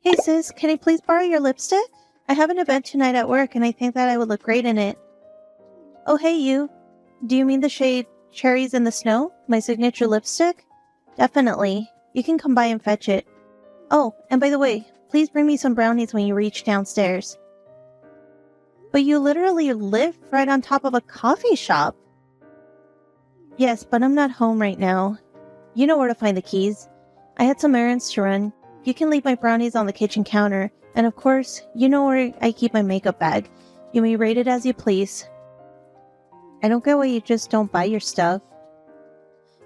Hey sis, can I please borrow your lipstick? I have an event tonight at work and I think that I would look great in it. Oh hey you. Do you mean the shade Cherries in the Snow? My signature lipstick? Definitely. You can come by and fetch it. Oh, and by the way, please bring me some brownies when you reach downstairs. But you literally live right on top of a coffee shop. Yes, but I'm not home right now. You know where to find the keys. I had some errands to run. You can leave my brownies on the kitchen counter. And of course, you know where I keep my makeup bag. You may rate it as you please. I don't get why you just don't buy your stuff.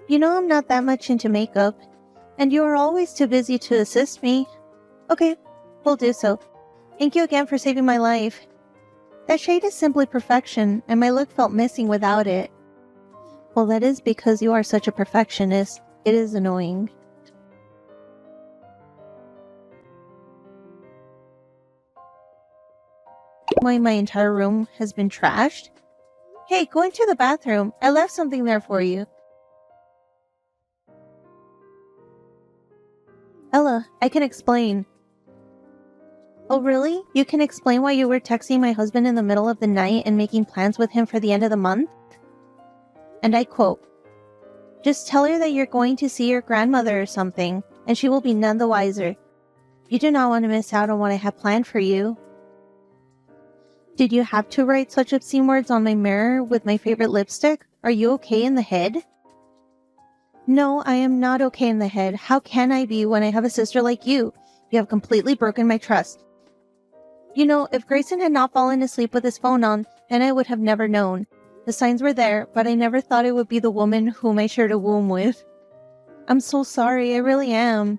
You know I'm not that much into makeup. And you are always too busy to assist me. Okay, we'll do so. Thank you again for saving my life. That shade is simply perfection, and my look felt missing without it. Well, that is because you are such a perfectionist. It is annoying. Why my entire room has been trashed? Hey, go into the bathroom. I left something there for you. Ella, I can explain. Oh, really? You can explain why you were texting my husband in the middle of the night and making plans with him for the end of the month? And I quote, "Just tell her that you're going to see your grandmother or something, and she will be none the wiser. You do not want to miss out on what I have planned for you." Did you have to write such obscene words on my mirror with my favorite lipstick? Are you okay in the head? No, I am not okay in the head. How can I be when I have a sister like you? You have completely broken my trust. You know, if Grayson had not fallen asleep with his phone on, then I would have never known. The signs were there, but I never thought it would be the woman whom I shared a womb with. I'm so sorry, I really am.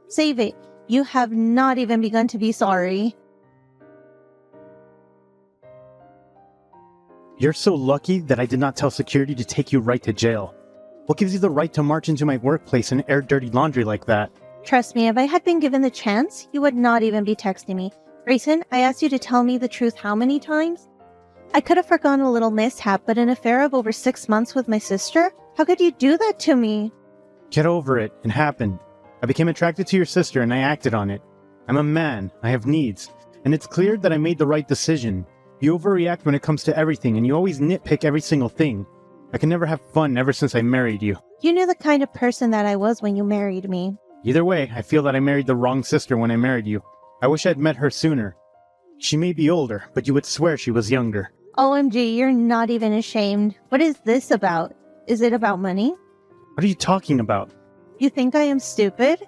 Save it. You have not even begun to be sorry. You're so lucky that I did not tell security to take you right to jail. What gives you the right to march into my workplace and air dirty laundry like that? Trust me, if I had been given the chance, you would not even be texting me. Grayson, I asked you to tell me the truth how many times? I could have forgone a little mishap, but an affair of over 6 months with my sister? How could you do that to me? Get over it. It happened. I became attracted to your sister and I acted on it. I'm a man. I have needs. And it's clear that I made the right decision. You overreact when it comes to everything and you always nitpick every single thing. I can never have fun ever since I married you. You knew the kind of person that I was when you married me. Either way, I feel that I married the wrong sister when I married you. I wish I'd met her sooner. She may be older, but you would swear she was younger. OMG, you're not even ashamed. What is this about? Is it about money? What are you talking about? You think I am stupid?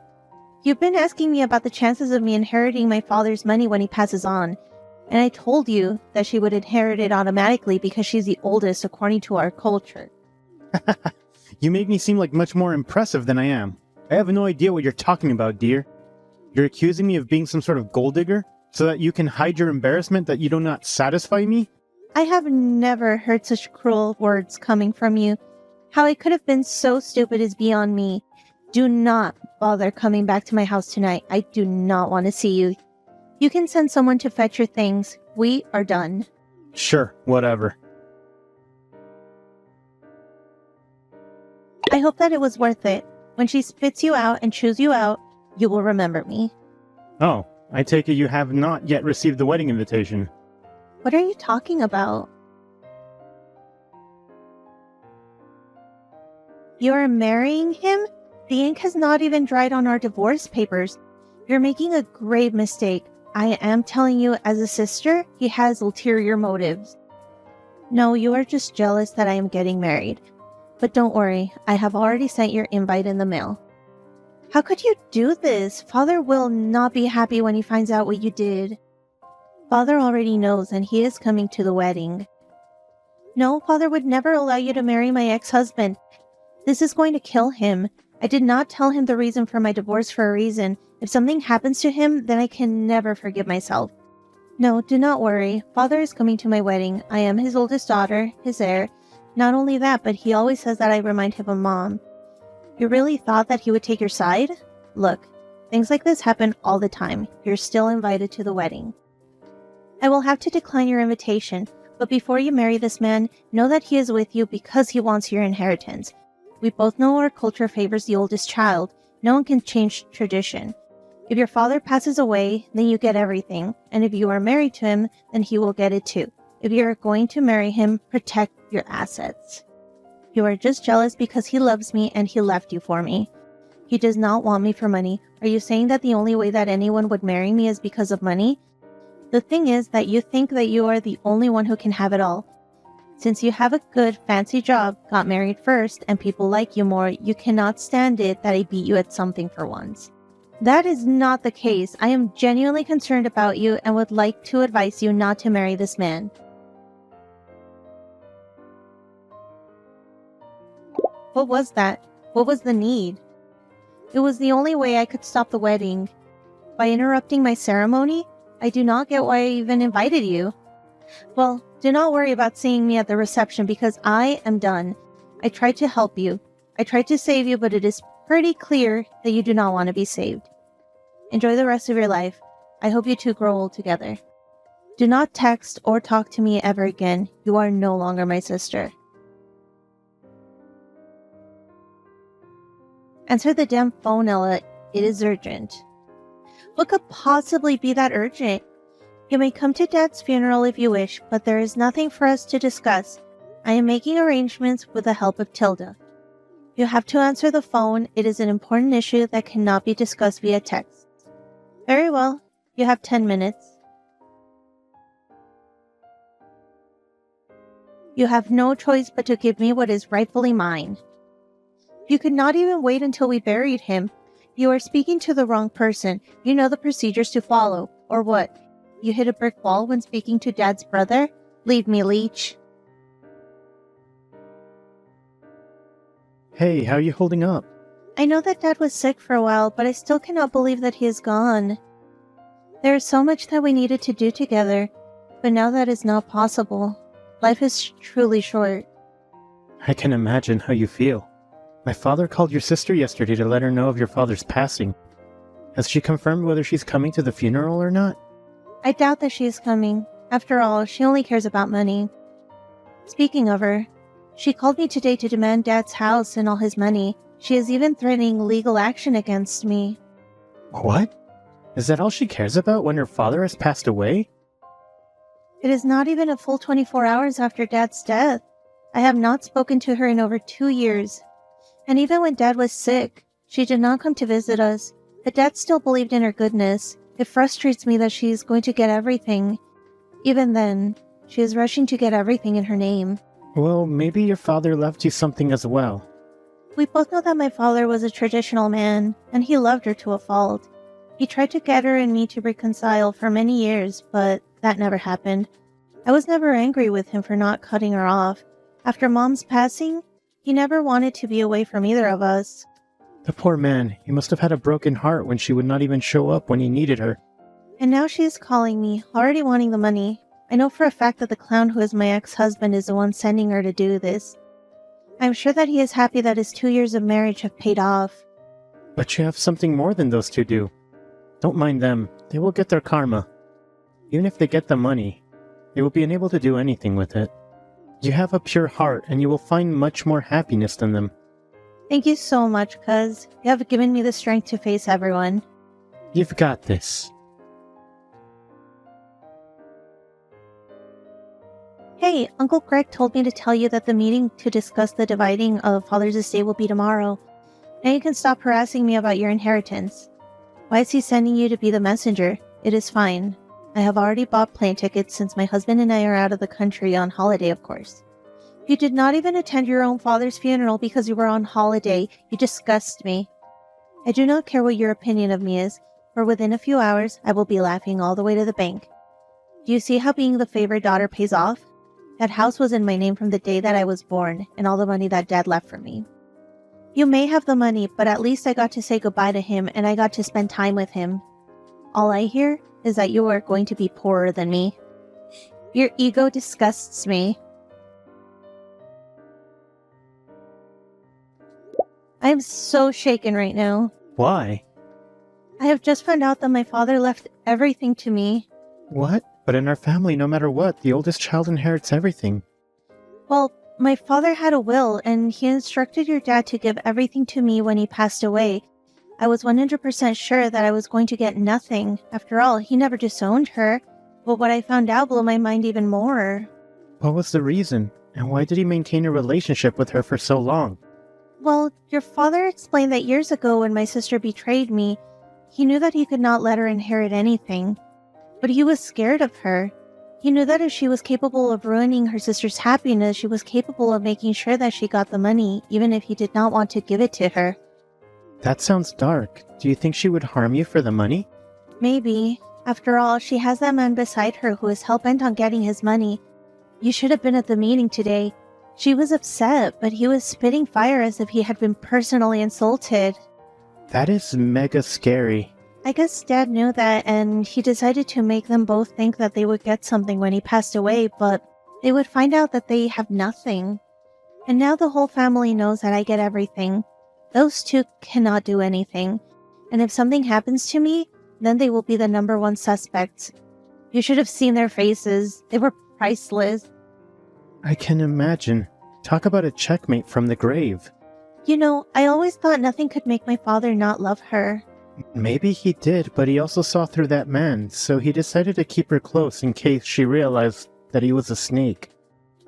You've been asking me about the chances of me inheriting my father's money when he passes on. And I told you that she would inherit it automatically because she's the oldest according to our culture. You make me seem like much more impressive than I am. I have no idea what you're talking about, dear. You're accusing me of being some sort of gold digger so that you can hide your embarrassment that you do not satisfy me? I have never heard such cruel words coming from you. How I could have been so stupid is beyond me. Do not bother coming back to my house tonight. I do not want to see you. You can send someone to fetch your things. We are done. Sure, whatever. I hope that it was worth it. When she spits you out and chews you out, you will remember me. Oh, I take it you have not yet received the wedding invitation. What are you talking about? You are marrying him? The ink has not even dried on our divorce papers. You're making a grave mistake. I am telling you, as a sister, he has ulterior motives. No, you are just jealous that I am getting married. But don't worry, I have already sent your invite in the mail. How could you do this? Father will not be happy when he finds out what you did. Father already knows, and he is coming to the wedding. No, Father would never allow you to marry my ex-husband. This is going to kill him. I did not tell him the reason for my divorce for a reason. If something happens to him, then I can never forgive myself. No, do not worry. Father is coming to my wedding. I am his oldest daughter, his heir. Not only that, but he always says that I remind him of Mom. You really thought that he would take your side? Look, things like this happen all the time. You're still invited to the wedding. I will have to decline your invitation, but before you marry this man, know that he is with you because he wants your inheritance. We both know our culture favors the oldest child. No one can change tradition. If your father passes away, then you get everything. And if you are married to him, then he will get it too. If you are going to marry him, protect your assets. You are just jealous because he loves me and he left you for me. He does not want me for money. Are you saying that the only way that anyone would marry me is because of money? The thing is that you think that you are the only one who can have it all. Since you have a good, fancy job, got married first, and people like you more, you cannot stand it that I beat you at something for once. That is not the case. I am genuinely concerned about you and would like to advise you not to marry this man. What was that? What was the need? It was the only way I could stop the wedding. By interrupting my ceremony, I do not get why I even invited you. Well, do not worry about seeing me at the reception because I am done. I tried to help you. I tried to save you, but it is pretty clear that you do not want to be saved. Enjoy the rest of your life. I hope you two grow old together. Do not text or talk to me ever again. You are no longer my sister. Answer the damn phone, Ella. It is urgent. What could possibly be that urgent? You may come to Dad's funeral if you wish, but there is nothing for us to discuss. I am making arrangements with the help of Tilda. You have to answer the phone. It is an important issue that cannot be discussed via text. Very well. You have 10 minutes. You have no choice but to give me what is rightfully mine. You could not even wait until we buried him. You are speaking to the wrong person. You know the procedures to follow. Or what? You hit a brick wall when speaking to Dad's brother? Leave me, leech. Hey, how are you holding up? I know that Dad was sick for a while, but I still cannot believe that he is gone. There is so much that we needed to do together, but now that is not possible. Life is truly short. I can imagine how you feel. My father called your sister yesterday to let her know of your father's passing. Has she confirmed whether she's coming to the funeral or not? I doubt that she is coming. After all, she only cares about money. Speaking of her, she called me today to demand Dad's house and all his money. She is even threatening legal action against me. What? Is that all she cares about when her father has passed away? It is not even a full 24 hours after Dad's death. I have not spoken to her in over 2 years. And even when Dad was sick, she did not come to visit us. But Dad still believed in her goodness. It frustrates me that she is going to get everything. Even then, she is rushing to get everything in her name. Well, maybe your father left you something as well. We both know that my father was a traditional man, and he loved her to a fault. He tried to get her and me to reconcile for many years, but that never happened. I was never angry with him for not cutting her off. After Mom's passing, he never wanted to be away from either of us. The poor man, he must have had a broken heart when she would not even show up when he needed her. And now she is calling me, already wanting the money. I know for a fact that the clown who is my ex-husband is the one sending her to do this. I'm sure that he is happy that his 2 years of marriage have paid off. But you have something more than those two do. Don't mind them. They will get their karma. Even if they get the money, they will be unable to do anything with it. You have a pure heart, and you will find much more happiness than them. Thank you so much, cuz. You have given me the strength to face everyone. You've got this. Hey, Uncle Greg told me to tell you that the meeting to discuss the dividing of Father's estate will be tomorrow. Now you can stop harassing me about your inheritance. Why is he sending you to be the messenger? It is fine. I have already bought plane tickets since my husband and I are out of the country on holiday, of course. You did not even attend your own father's funeral because you were on holiday. You disgust me. I do not care what your opinion of me is, for within a few hours I will be laughing all the way to the bank. Do you see how being the favorite daughter pays off? That house was in my name from the day that I was born, and all the money that Dad left for me. You may have the money, but at least I got to say goodbye to him and I got to spend time with him. All I hear is that you are going to be poorer than me. Your ego disgusts me. I am so shaken right now. Why? I have just found out that my father left everything to me. What? But in our family, no matter what, the oldest child inherits everything. Well, my father had a will, and he instructed your dad to give everything to me when he passed away. I was 100% sure that I was going to get nothing. After all, he never disowned her. But what I found out blew my mind even more. What was the reason? And why did he maintain a relationship with her for so long? Well, your father explained that years ago when my sister betrayed me, he knew that he could not let her inherit anything. But he was scared of her. He knew that if she was capable of ruining her sister's happiness, she was capable of making sure that she got the money, even if he did not want to give it to her. That sounds dark. Do you think she would harm you for the money? Maybe. After all, she has that man beside her who is hell-bent on getting his money. You should have been at the meeting today. She was upset, but he was spitting fire as if he had been personally insulted. That is mega scary. I guess Dad knew that, and he decided to make them both think that they would get something when he passed away, but they would find out that they have nothing. And now the whole family knows that I get everything. Those two cannot do anything. And if something happens to me, then they will be the number one suspects. You should have seen their faces. They were priceless. I can imagine. Talk about a checkmate from the grave. You know, I always thought nothing could make my father not love her. Maybe he did, but he also saw through that man, so he decided to keep her close in case she realized that he was a snake.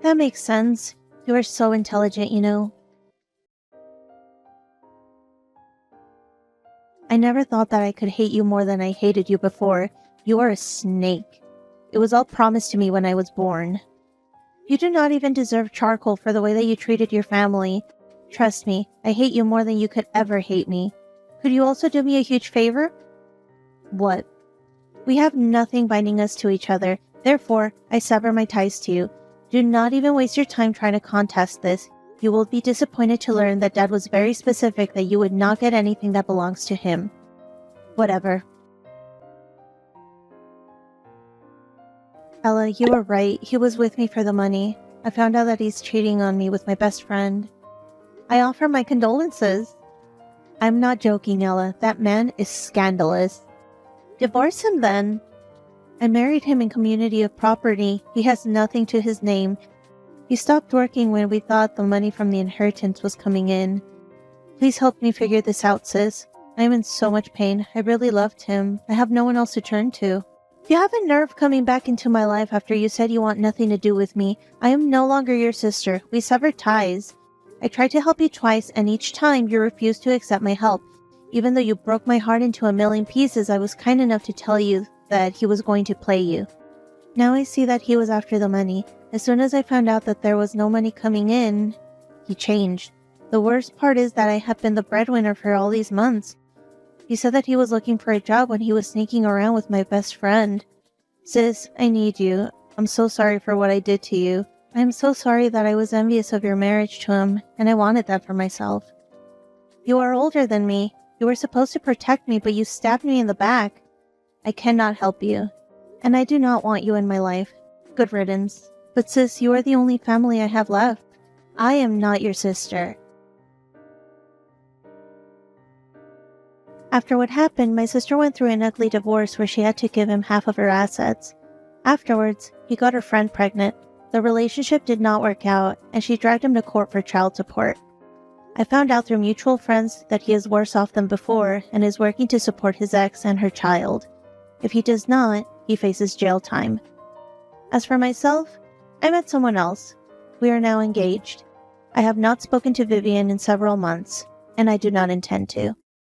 That makes sense. You are so intelligent, you know. I never thought that I could hate you more than I hated you before. You are a snake. It was all promised to me when I was born. You do not even deserve charcoal for the way that you treated your family. Trust me, I hate you more than you could ever hate me. Could you also do me a huge favor? What? We have nothing binding us to each other. Therefore, I sever my ties to you. Do not even waste your time trying to contest this. You will be disappointed to learn that Dad was very specific that you would not get anything that belongs to him. Whatever. Ella, you were right. He was with me for the money. I found out that he's cheating on me with my best friend. I offer my condolences. I'm not joking, Ella. That man is scandalous. Divorce him then. I married him in community of property. He has nothing to his name. He stopped working when we thought the money from the inheritance was coming in. Please help me figure this out, sis. I am in so much pain. I really loved him. I have no one else to turn to. You have a nerve coming back into my life after you said you want nothing to do with me. I am no longer your sister. We severed ties. I tried to help you twice, and each time you refused to accept my help. Even though you broke my heart into a million pieces, I was kind enough to tell you that he was going to play you. Now I see that he was after the money. As soon as I found out that there was no money coming in, he changed. The worst part is that I have been the breadwinner for all these months. He said that he was looking for a job when he was sneaking around with my best friend. Sis, I need you. I'm so sorry for what I did to you. I am so sorry that I was envious of your marriage to him, and I wanted that for myself. You are older than me. You were supposed to protect me, but you stabbed me in the back. I cannot help you, and I do not want you in my life. Good riddance. But sis, you are the only family I have left. I am not your sister. After what happened, my sister went through an ugly divorce where she had to give him half of her assets. Afterwards, he got her friend pregnant. The relationship did not work out, and she dragged him to court for child support. I found out through mutual friends that he is worse off than before and is working to support his ex and her child. If he does not, he faces jail time. As for myself, I met someone else. We are now engaged. I have not spoken to Vivian in several months, and I do not intend to.